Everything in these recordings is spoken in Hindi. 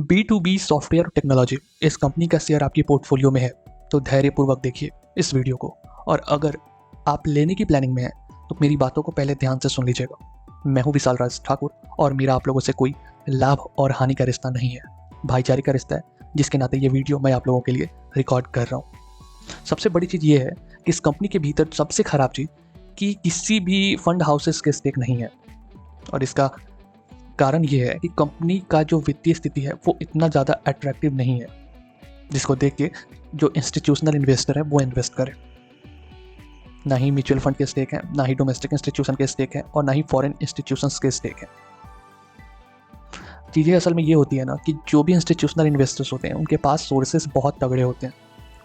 B2B सॉफ्टवेयर टेक्नोलॉजी इस कंपनी का शेयर आपकी पोर्टफोलियो में है तो धैर्यपूर्वक देखिए इस वीडियो को। और अगर आप लेने की प्लानिंग में हैं तो मेरी बातों को पहले ध्यान से सुन लीजिएगा। मैं हूं विशाल राज ठाकुर और मेरा आप लोगों से कोई लाभ और हानि का रिश्ता नहीं है, भाईचारे का रिश्ता है, जिसके नाते ये वीडियो मैं आप लोगों के लिए रिकॉर्ड कर रहा हूँ। सबसे बड़ी चीज़ ये है कि इस कंपनी के भीतर सबसे खराब चीज़ कि किसी भी फंड हाउसेस के स्टेक नहीं है। और इसका कारण ये है कि कंपनी का जो वित्तीय स्थिति है वो इतना ज़्यादा अट्रैक्टिव नहीं है जिसको देख के जो इंस्टीट्यूशनल इन्वेस्टर है वो इन्वेस्ट करे। ना ही म्यूचुअल फंड के स्टेक है, ना ही डोमेस्टिक इंस्टीट्यूशन के स्टेक है और ना ही फॉरेन इंस्टीट्यूशंस के स्टेक है। चीज़ें असल में ये होती है ना कि जो भी इंस्टीट्यूशनल इन्वेस्टर्स होते हैं उनके पास सोर्सेज बहुत तगड़े होते हैं।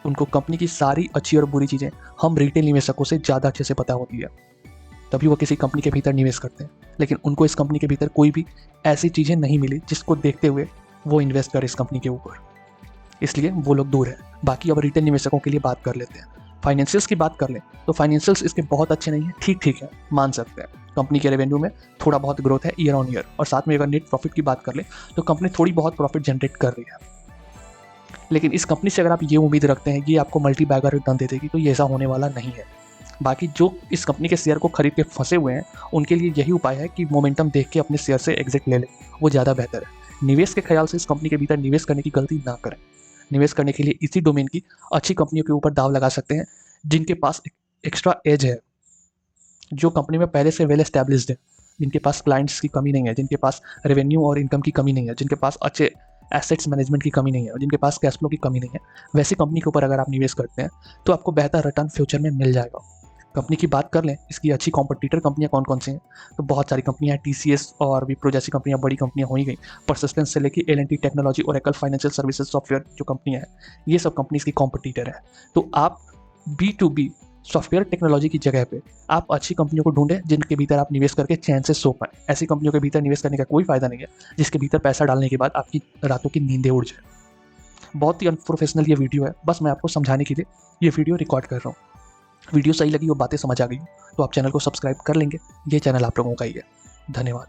उनको कंपनी की सारी अच्छी और बुरी चीज़ें हम रिटेल निवेशकों से ज़्यादा अच्छे से पता होती है, तभी वो किसी कंपनी के भीतर निवेश करते हैं। लेकिन उनको इस कंपनी के भीतर कोई भी ऐसी चीज़ें नहीं मिली जिसको देखते हुए वो इन्वेस्ट करे इस कंपनी के ऊपर, इसलिए वो लोग दूर हैं। बाकी अब रिटेल निवेशकों के लिए बात कर लेते हैं। फाइनेंशियल्स की बात कर लें तो फाइनेंशियल्स इसके बहुत अच्छे नहीं है, ठीक ठीक है, मान सकते हैं। कंपनी के रेवेन्यू में थोड़ा बहुत ग्रोथ है ईयर ऑन ईयर, और साथ में अगर नेट प्रॉफिट की बात कर लें तो कंपनी थोड़ी बहुत प्रॉफिट जनरेट कर रही है। लेकिन इस कंपनी से अगर आप ये उम्मीद रखते हैं कि आपको मल्टी बैगर रिटर्न दे देगी तो ये ऐसा होने वाला नहीं है। बाकी जो इस कंपनी के शेयर को खरीद के फंसे हुए हैं उनके लिए यही उपाय है कि मोमेंटम देख के अपने शेयर से एग्जिट ले लें, वो ज़्यादा बेहतर है। निवेश के ख्याल से इस कंपनी के भीतर निवेश करने की गलती ना करें। निवेश करने के लिए इसी डोमेन की अच्छी कंपनियों के ऊपर दाव लगा सकते हैं जिनके पास एक्स्ट्रा एज है, जो कंपनी में पहले से वेल एस्टैब्लिश्ड है, जिनके पास क्लाइंट्स की कमी नहीं है, जिनके पास रेवेन्यू और इनकम की कमी नहीं है, जिनके पास अच्छे एसेट्स मैनेजमेंट की कमी नहीं है और जिनके पास कैश फ्लो की कमी नहीं है। वैसी कंपनी के ऊपर अगर आप निवेश करते हैं तो आपको बेहतर रिटर्न फ्यूचर में मिल जाएगा। कंपनी की बात कर लें, इसकी अच्छी कॉम्पिटिटर कंपनियां कौन कौन सी हैं, तो बहुत सारी कंपनियां हैं। TCS और विप्रो जैसी कंपनियां बड़ी कंपनियां हो ही गई। परसिस्टेंस से लेकर L&T technology, Oracle financial services software जो कंपनियां हैं, ये सब कंपनीज की कॉम्पिटिटर है। तो आप B2B सॉफ्टवेयर टेक्नोलॉजी की जगह पे आप अच्छी कंपनियों को ढूंढें जिनके भीतर आप निवेश करके चैन से सो पाएं। ऐसी कंपनियों के भीतर निवेश करने का कोई फायदा नहीं है जिसके भीतर पैसा डालने के बाद आपकी रातों की नींदें उड़ जाए। बहुत ही अनप्रोफेशनल ये वीडियो है, बस मैं आपको समझाने के लिए ये वीडियो रिकॉर्ड कर रहा हूँ। वीडियो सही लगी, वो बातें समझ आ गई तो आप चैनल को सब्सक्राइब कर लेंगे। ये चैनल आप लोगों का ही है। धन्यवाद।